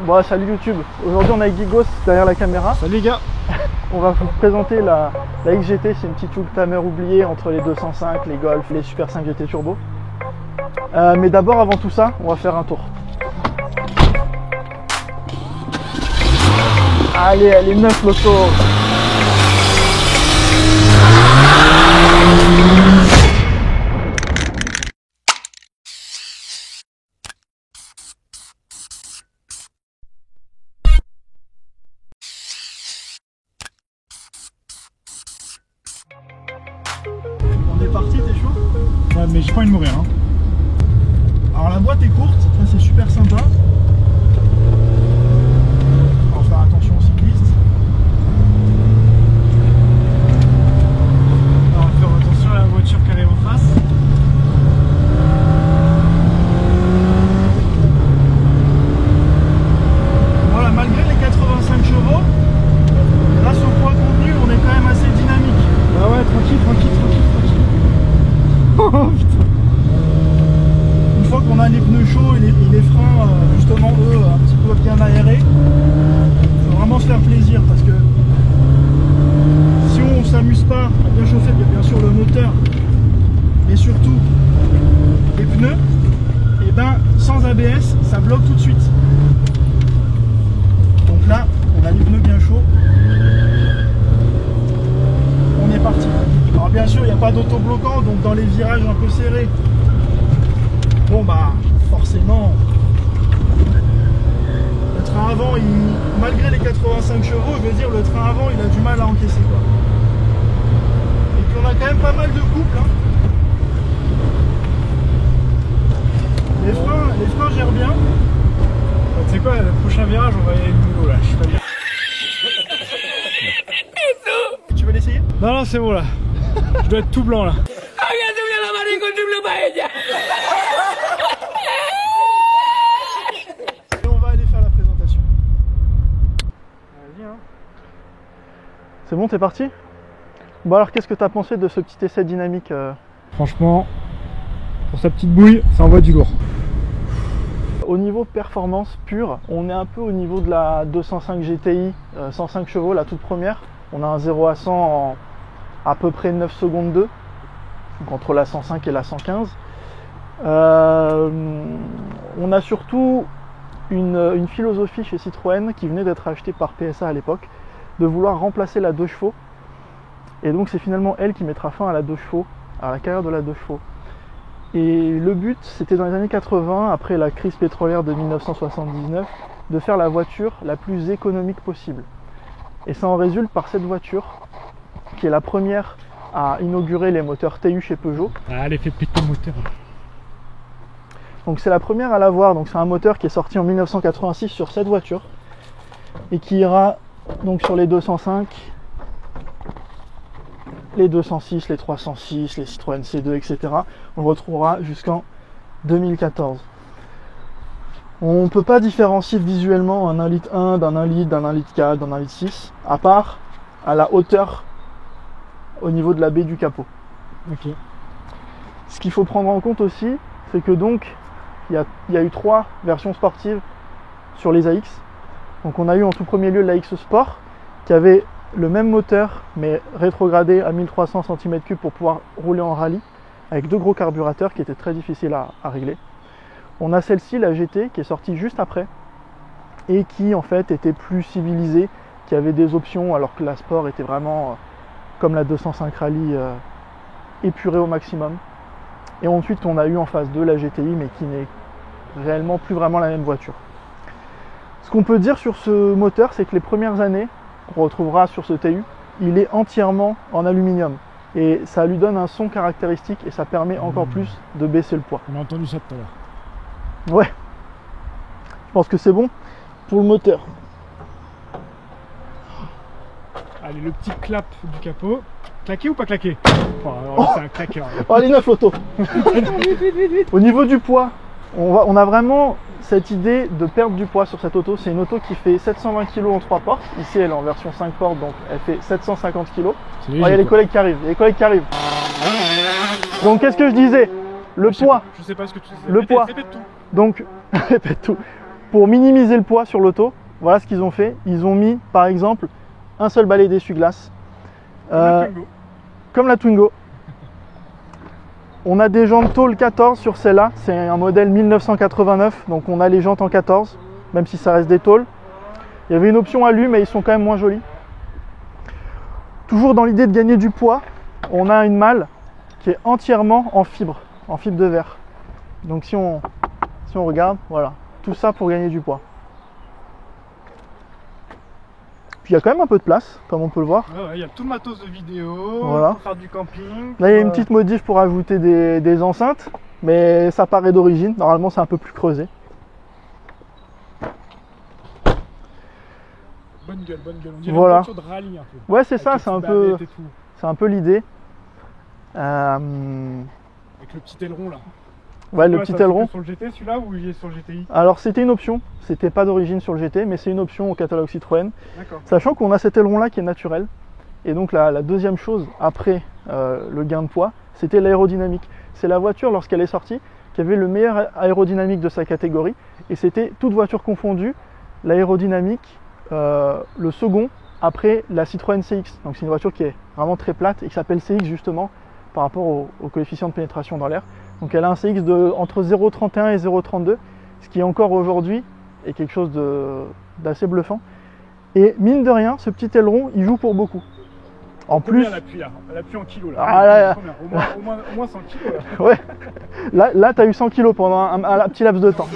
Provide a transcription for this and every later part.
Bon, salut YouTube, aujourd'hui on est avec Gigos derrière la caméra. Salut les gars. On va vous présenter la XGT, c'est une petite oldtimer oubliée entre les 205, les Golf, les Super 5 GT Turbo. Mais d'abord, avant tout ça, on va faire un tour. Allez, elle est neuf l'auto. On est parti, t'es chaud? Ouais, mais j'ai pas envie de mourir. Hein. Alors la boîte est courte, ça c'est super sympa. On va faire attention aux cyclistes. On va faire attention à la voiture qui arrive en face. Voilà, malgré les 85 chevaux, grâce au poids contenu, on est quand même assez dynamique. Ah ouais, tranquille. Oh putain. Une fois qu'on a les pneus chauds et les freins, justement eux, un petit peu bien aérés, il faut vraiment se faire plaisir parce que si on s'amuse pas à bien chauffer, bien sûr le moteur, mais surtout les pneus, et ben sans ABS, ça bloque tout de suite. Donc là, on a les pneus bien chauds. On est parti. Alors bien sûr, il n'y a pas d'autobloquant, donc dans les virages un peu serrés, bon bah forcément, le train avant, malgré les 85 chevaux, je veux dire, le train avant, il a du mal à encaisser quoi. Et puis on a quand même pas mal de couples. Hein. Les freins gèrent bien. Tu sais quoi, le prochain virage, on va y aller de nouveau là. Je suis pas bien. Tu veux l'essayer? Non, c'est bon là. Je dois être tout blanc là. Et on va aller faire la présentation. Vas-y hein. C'est bon, t'es parti? Bon alors, qu'est-ce que t'as pensé de ce petit essai dynamique Franchement, pour sa petite bouille, ça envoie du lourd. Au niveau performance pure, on est un peu au niveau de la 205 GTI, 105 chevaux, la toute première. On a un 0 à 100 en à peu près 9 secondes 2, donc entre la 105 et la 115. On a surtout une philosophie chez Citroën qui venait d'être achetée par PSA à l'époque, de vouloir remplacer la 2 chevaux. Et donc c'est finalement elle qui mettra fin à la 2 chevaux, à la carrière de la 2 chevaux. Et le but, c'était dans les années 80, après la crise pétrolière de 1979, de faire la voiture la plus économique possible. Et ça en résulte par cette voiture, qui est la première à inaugurer les moteurs TU chez Peugeot. Ah, elle est fait péter le moteur. Donc c'est la première à l'avoir, donc c'est un moteur qui est sorti en 1986 sur cette voiture, et qui ira donc sur les 205, les 206, les 306, les Citroën C2, etc. On le retrouvera jusqu'en 2014. On ne peut pas différencier visuellement un 1,1 litre d'un 1 litre, d'un 1 litre 4, d'un 1 litre 6, à part à la hauteur au niveau de la baie du capot. Ok. Ce qu'il faut prendre en compte aussi, c'est que donc il y a eu 3 versions sportives sur les AX. Donc on a eu en tout premier lieu l'AX Sport, qui avait le même moteur mais rétrogradé à 1300 cm3 pour pouvoir rouler en rallye, avec 2 gros carburateurs qui étaient très difficiles à régler. On a celle-ci, la GT, qui est sortie juste après et qui en fait était plus civilisée, qui avait des options, alors que la Sport était vraiment comme la 205 Rally épurée au maximum. Et ensuite on a eu en phase 2 la GTI, mais qui n'est réellement plus vraiment la même voiture. Ce qu'on peut dire sur ce moteur, c'est que les premières années, qu'on retrouvera sur ce TU, il est entièrement en aluminium. Et ça lui donne un son caractéristique et ça permet encore plus de baisser le poids. On a entendu ça tout à l'heure. Ouais. Je pense que c'est bon pour le moteur. Allez, le petit clap du capot. Claqué ou pas claqué? Enfin, alors là, c'est un claqueur. Oh, allez, 9 l'auto. Au niveau du poids, on a vraiment cette idée de perdre du poids sur cette auto. C'est une auto qui fait 720 kg en 3 portes. Ici, elle est en version 5 portes, donc elle fait 750 kg. Il y a les collègues qui arrivent. Il y a les collègues qui arrivent. Donc, qu'est-ce que je disais? Le poids. Je sais pas ce que tu disais. Le poids. Répète tout. Donc, répète tout. Pour minimiser le poids sur l'auto, voilà ce qu'ils ont fait. Ils ont mis, par exemple, un seul balai d'essuie-glace. Comme la Twingo. On a des jantes tôle 14 sur celle-là. C'est un modèle 1989, donc on a les jantes en 14, même si ça reste des tôles. Il y avait une option alu, mais ils sont quand même moins jolis. Toujours dans l'idée de gagner du poids, on a une malle qui est entièrement en fibre de verre. Donc si on regarde, voilà, tout ça pour gagner du poids. Puis il y a quand même un peu de place, comme on peut le voir. Il y a tout le matos de vidéo, voilà. pour faire du camping. Là il y a une petite modif pour ajouter des enceintes, mais ça paraît d'origine, normalement c'est un peu plus creusé. Bonne gueule, bonne gueule. On dirait voilà. une voiture de rallye un peu. Ouais, c'est ça, c'est un peu l'idée. Avec le petit aileron là. Ouais, le petit aileron. Sur le GT celui-là ou il est sur le GTI? Alors c'était une option, c'était pas d'origine sur le GT, mais c'est une option au catalogue Citroën. D'accord. Sachant qu'on a cet aileron là qui est naturel. Et donc la deuxième chose après le gain de poids, c'était l'aérodynamique. C'est la voiture lorsqu'elle est sortie qui avait le meilleur aérodynamique de sa catégorie. Et c'était toute voiture confondue, l'aérodynamique, le second après la Citroën CX. Donc c'est une voiture qui est vraiment très plate et qui s'appelle CX justement par rapport au coefficient de pénétration dans l'air. Donc elle a un CX entre 0,31 et 0,32, ce qui encore aujourd'hui est quelque chose d'assez bluffant. Et mine de rien, ce petit aileron, il joue pour beaucoup. En plus, elle appuie là, elle appuie en kilos là. Ah, là. Au moins 100 kilos là. Ouais. Là tu as eu 100 kilos pendant un petit laps de temps.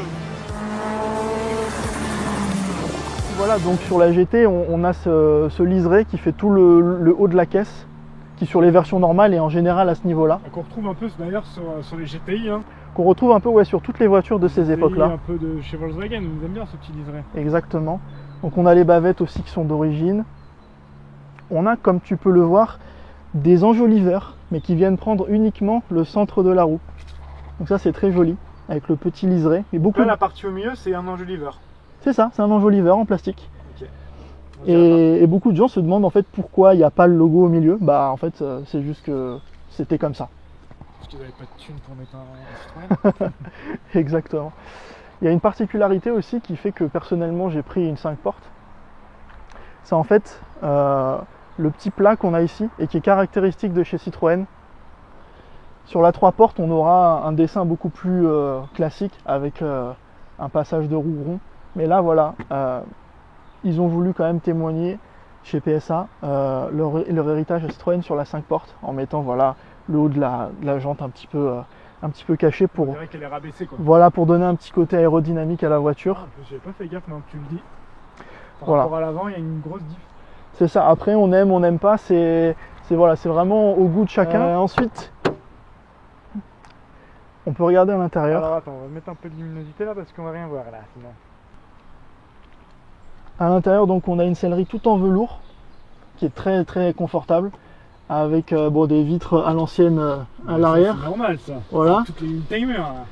Voilà, donc sur la GT, on a ce liseré qui fait tout le haut de la caisse, qui sur les versions normales est en général à ce niveau-là. Qu'on retrouve un peu d'ailleurs sur les GTI. Hein. Qu'on retrouve un peu sur toutes les voitures de ces époques-là. Un peu de chez Volkswagen, on aime bien ce petit liseré. Exactement. Donc on a les bavettes aussi qui sont d'origine. On a, comme tu peux le voir, des enjoliveurs, mais qui viennent prendre uniquement le centre de la roue. Donc ça c'est très joli, avec le petit liseré. Là, la partie au milieu, c'est un enjoliveur. C'est ça, c'est un enjoliveur en plastique. Okay. Et beaucoup de gens se demandent en fait pourquoi il n'y a pas le logo au milieu. Bah en fait c'est juste que c'était comme ça. Parce qu'ils n'avaient pas de thune pour mettre un Citroën. Exactement. Il y a une particularité aussi qui fait que personnellement j'ai pris une 5 portes. C'est en fait le petit plat qu'on a ici et qui est caractéristique de chez Citroën. Sur la 3 portes, on aura un dessin beaucoup plus classique avec un passage de roue rond. Mais là, voilà, ils ont voulu quand même témoigner chez PSA leur héritage à Citroën sur la 5 portes en mettant voilà, le haut de la jante un petit peu caché pour, on dirait qu'elle est rabaissée, quoi. Voilà, pour donner un petit côté aérodynamique à la voiture. J'avais pas fait gaffe maintenant que tu le dis. Par voilà. rapport à l'avant, il y a une grosse diff. C'est ça, après on aime, on n'aime pas, c'est vraiment au goût de chacun. Ensuite, on peut regarder à l'intérieur. Alors attends, on va mettre un peu de luminosité là parce qu'on va rien voir là sinon. À l'intérieur, donc on a une sellerie tout en velours qui est très très confortable avec des vitres à l'ancienne à l'arrière. C'est normal ça. Voilà. Toutes les timers là.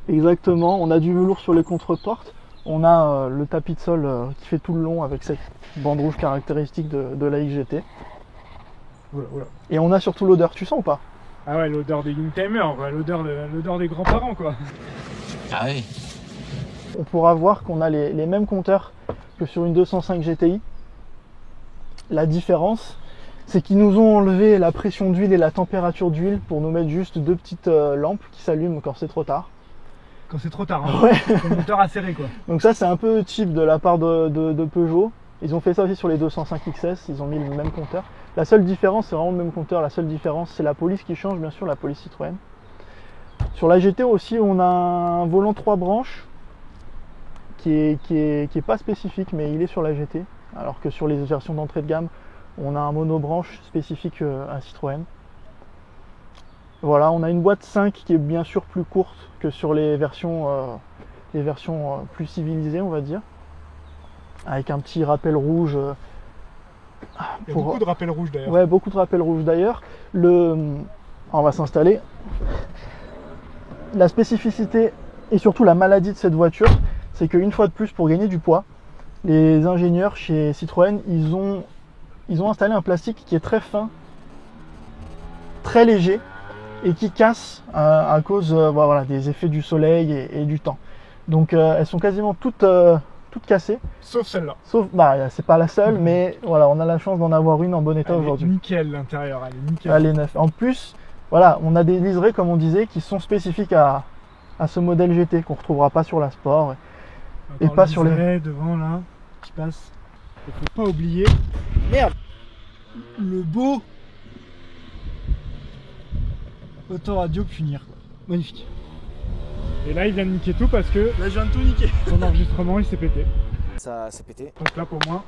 Exactement. On a du velours sur les contreportes. On a le tapis de sol qui fait tout le long avec cette bande rouge caractéristique de la XGT. Voilà, voilà. Et on a surtout l'odeur. Tu sens ou pas? Ah ouais, l'odeur des Youngtimers, l'odeur des grands-parents quoi. Ah oui. On pourra voir qu'on a les mêmes compteurs que sur une 205 GTI. La différence, c'est qu'ils nous ont enlevé la pression d'huile et la température d'huile pour nous mettre juste deux petites lampes qui s'allument quand c'est trop tard. Quand c'est trop tard, hein. Ouais. Le moteur acéré quoi. Donc ça c'est un peu cheap de la part de Peugeot. Ils ont fait ça aussi sur les 205 XS, ils ont mis le même compteur. La seule différence, c'est vraiment le même compteur, la seule différence c'est la police qui change, bien sûr, la police Citroën. Sur la GT aussi, on a un volant 3 branches qui est pas spécifique, mais il est sur la GT. Alors que sur les versions d'entrée de gamme, on a un monobranche spécifique à Citroën. Voilà, on a une boîte 5 qui est bien sûr plus courte que sur les versions des versions plus civilisées, on va dire, avec un petit rappel rouge. Il y a beaucoup de rappels rouges d'ailleurs. Ouais, beaucoup de rappels rouges d'ailleurs. On va s'installer. La spécificité et surtout la maladie de cette voiture, c'est qu'une fois de plus, pour gagner du poids, les ingénieurs chez Citroën, ils ont installé un plastique qui est très fin, très léger et qui casse à cause voilà, des effets du soleil et du temps. Donc elles sont quasiment toutes cassées. Sauf celle-là. Sauf, c'est pas la seule, mais voilà, on a la chance d'en avoir une en bon état aujourd'hui. Nickel l'intérieur, elle est nickel. Elle est neuve. En plus, voilà, on a des liserés, comme on disait, qui sont spécifiques à ce modèle GT, qu'on ne retrouvera pas sur la Sport. Et pas sur les... devant là, qui passe. Il faut pas oublier. Merde. Le beau autoradio punir. Magnifique. Et là il vient de niquer tout parce que là je viens de tout niquer. Son enregistrement il s'est pété. Ça s'est pété. Donc là pour moi.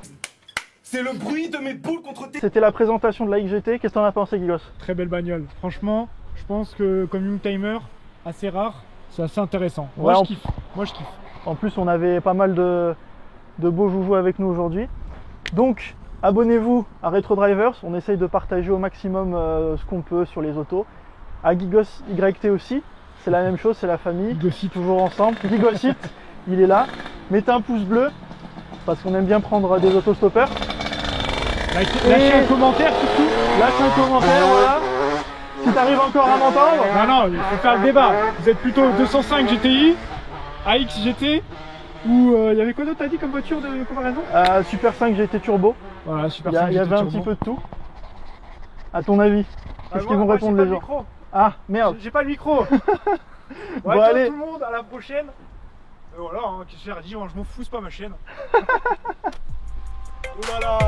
C'est le bruit de mes poules contre tes... C'était la présentation de la XGT. Qu'est-ce que t'en as pensé, Guigos? Très belle bagnole. Franchement, je pense que comme une timer assez rare, c'est assez intéressant. Moi je kiffe. Moi je kiffe. En plus on avait pas mal de beaux joujoux avec nous aujourd'hui. Donc abonnez-vous à Retro Drivers. On essaye de partager au maximum ce qu'on peut sur les autos. À Gigos YT aussi, c'est la même chose, c'est la famille, toujours ensemble. Gigosite, il est là. Mettez un pouce bleu, parce qu'on aime bien prendre des autostoppeurs. Lâchez un commentaire surtout. Lâche un commentaire, voilà. Si t'arrives encore à m'entendre. Non, il faut faire le débat. Vous êtes plutôt 205 GTI, AX GT, ou il y avait quoi d'autre t'as dit comme voiture de comparaison? Super 5 GT Turbo. Voilà, Super 5 GT Turbo. Il y avait un petit peu de tout. À ton avis, qu'est-ce qu'ils vont répondre les gens? Ah merde, j'ai pas le micro. Bon allez tout le monde, à la prochaine. Voilà, hein, qu'est-ce que j'ai dit, je m'en fous, c'est pas ma chaîne. Oh là là.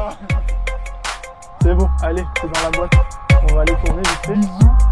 C'est bon, allez, c'est dans la boîte. On va aller tourner vite fait. Bisous.